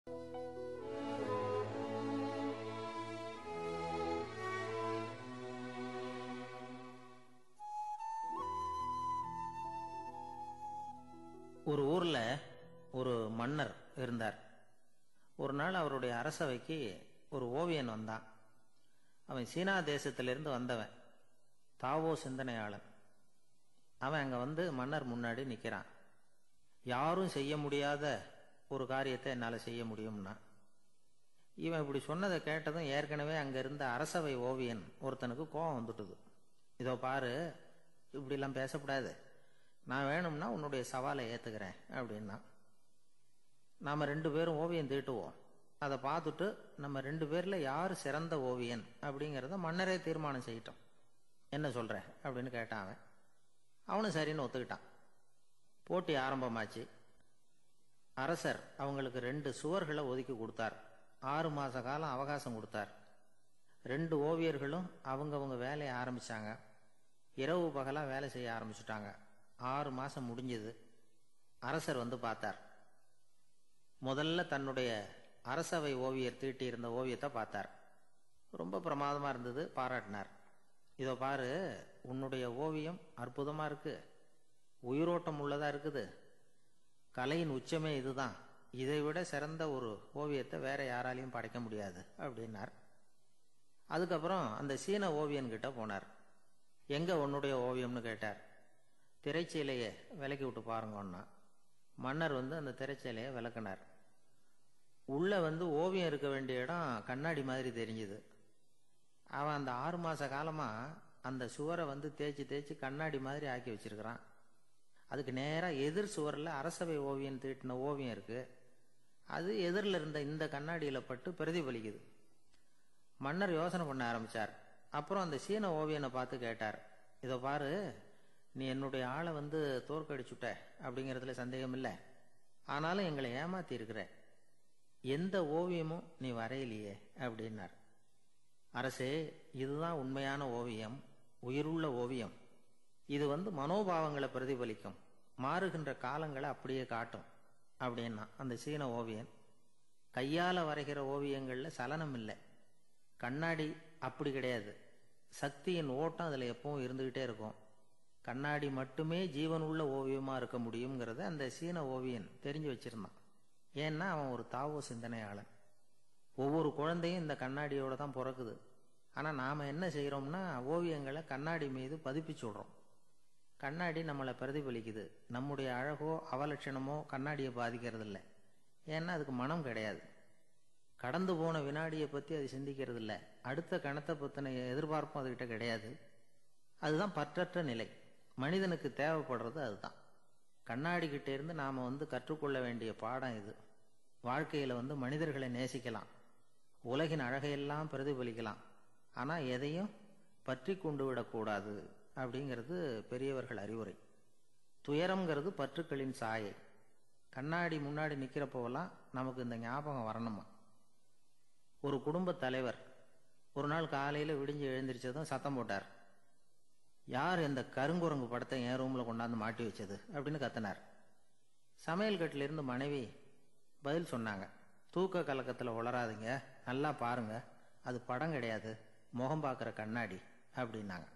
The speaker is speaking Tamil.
ஒரு ஊர்ல ஒரு மன்னர் இருந்தார். ஒரு நாள் அவருடைய அரசவைக்கு ஒரு ஓவியன் வந்தான். அவன் சீனா தேசத்திலிருந்து வந்தவன், தாவோ சிந்தனையாளன். அவன் அங்க வந்து மன்னர் முன்னாடி நிக்கிறான். யாரும் செய்ய முடியாத ஒரு காரியத்தை என்னால செய்ய முடியும்னா. இவன் இப்படி சொன்னதை கேட்டதும் ஏற்கனவே அங்க இருந்த அரசவை ஓவியன் ஒருத்தனுக்கு கோபம் வந்துட்டுது. இதோ பாரு, இப்படிலாம் பேசக்கூடாது, நான் வேணும்னா உன்னுடைய சவாலை ஏத்துக்கிறேன் அப்படின்னா. நாம 2 பேரும் ஓவியம் தீட்டுவோம், அதை பார்த்துட்டு நம்ம 2 பேர்ல யாரு சிறந்த ஓவியன் அப்படிங்கிறத மன்னரே தீர்மானம் செய்யட்டும், என்ன சொல்ற அப்படின்னு கேட்டான் அவன். அவனும் சரின்னு ஒத்துக்கிட்டான். போட்டி ஆரம்பமாச்சு. அரசர் அவங்களுக்கு 2 சுவர்களை ஒதுக்கி கொடுத்தார். 6 மாச காலம் அவகாசம் கொடுத்தார். 2 ஓவியர்களும் அவங்கவங்க வேலையை ஆரம்பிச்சாங்க. இரவு பகலா வேலை செய்ய ஆரம்பிச்சுட்டாங்க. 6 மாசம் முடிஞ்சது. அரசர் வந்து பார்த்தார். முதல்ல தன்னுடைய அரசவை ஓவியர் தீட்டி இருந்த ஓவியத்தை பார்த்தார். ரொம்ப பிரமாதமா இருந்தது, பாராட்டினார். இதோ பாரு, உன்னுடைய ஓவியம் அற்புதமா இருக்கு, உயிரோட்டம் உள்ளதா இருக்குது, கலையின் உச்சமே இதுதான், இதை விட சிறந்த ஒரு ஓவியத்தை வேற யாராலையும் படைக்க முடியாது அப்படின்னார். அதுக்கப்புறம் அந்த சீன ஓவியன் கிட்ட போனார். எங்க உன்னுடைய ஓவியம்னு கேட்டார். திரைச்சீலையை விலக்கி விட்டு பாருங்கன்னா. மன்னர் வந்து அந்த திரைச்சீலையை விளக்குனார். உள்ள வந்து ஓவியம் இருக்க வேண்டிய இடம் கண்ணாடி மாதிரி தெரிஞ்சுது. அவன் அந்த 6 மாச காலமா அந்த சுவரை வந்து தேய்ச்சி தேய்ச்சி கண்ணாடி மாதிரி ஆக்கி வச்சிருக்கிறான். அதுக்கு நேரா எதிர் சுவரில் அரசவை ஓவியன் தீட்டின ஓவியம் இருக்கு. அது எதிரில் இருந்த இந்த கண்ணாடியில பட்டு பிரதிபலிக்குது. மன்னர் யோசனை பண்ண ஆரம்பிச்சார். அப்புறம் அந்த சீன ஓவியனை பார்த்து கேட்டார், இதோ பாரு, நீ என்னுடைய ஆளை வந்து தோற்கடிச்சுட்ட அப்படிங்கிறதுல சந்தேகம் இல்லை, ஆனாலும் எங்களை ஏமாத்தி இருக்கிற, எந்த ஓவியமும் நீ வரையிலையே அப்படின்னார். அரசே, இதுதான் உண்மையான ஓவியம், உயிருள்ள ஓவியம். இது வந்து மனோபாவங்களை பிரதிபலிக்கும், மாறுகின்ற காலங்களை அப்படியே காட்டும் அப்படின்னா அந்த சீன ஓவியன். கையால வரைகிற ஓவியங்கள்ல சலனம் இல்லை, கண்ணாடி அப்படி கிடையாது, சக்தியின் ஓட்டம் அதுல எப்பவும் இருந்துகிட்டே இருக்கும், கண்ணாடி மட்டுமே ஜீவனுள்ள ஓவியமா இருக்க முடியுங்கிறத அந்த சீன ஓவியன் தெரிஞ்சு வச்சிருந்தான். ஏன்னா அவன் ஒரு தாவோ சிந்தனையாளன். ஒவ்வொரு குழந்தையும் இந்த கண்ணாடியோட தான் பிறக்குது. ஆனா நாம என்ன செய்யறோம்னா ஓவியங்களை கண்ணாடி மீது பதிப்பிச்சு விடுறோம். கண்ணாடி நம்மளை பிரதிபலிக்குது. நம்முடைய அழகோ அவலட்சணமோ கண்ணாடியை பாதிக்கிறது இல்லை. ஏன்னா அதுக்கு மனம் கிடையாது. கடந்து போன வினாடியை பத்தி அது சிந்திக்கிறது இல்லை. அடுத்த கணத்தை பத்தின எதிர்பார்ப்பும் அதுகிட்ட கிடையாது. அதுதான் பற்றற்ற நிலை. மனிதனுக்கு தேவைப்படுறது அதுதான். கண்ணாடி கிட்ட இருந்து நாம வந்து கற்றுக்கொள்ள வேண்டிய பாடம் இது. வாழ்க்கையில வந்து மனிதர்களை நேசிக்கலாம், உலகின் அழகையெல்லாம் பிரதிபலிக்கலாம், ஆனா எதையும் பற்றி கொண்டு விடக்கூடாது அப்படிங்கிறது பெரியவர்கள் அறிவுரை. துயரம்ங்கிறது பற்றுக்களின் சாயை. கண்ணாடி முன்னாடி நிக்கிறப்போவெல்லாம் நமக்கு இந்த ஞாபகம் வரணுமா. ஒரு குடும்ப தலைவர் ஒரு நாள் காலையில விடிஞ்சு எழுந்திரிச்சதும் சத்தம் போட்டார். யார் இந்த கருங்குரங்கு படத்தை என் ரூம்ல கொண்டாந்து மாட்டி வச்சது அப்படின்னு கத்தினார். சமையல் கட்டில இருந்து மனைவி பதில் சொன்னாங்க, தூக்க கலக்கத்துல உளராதீங்க, நல்லா பாருங்க, அது படம் கிடையாது, முகம் பார்க்கிற கண்ணாடி அப்படின்னாங்க.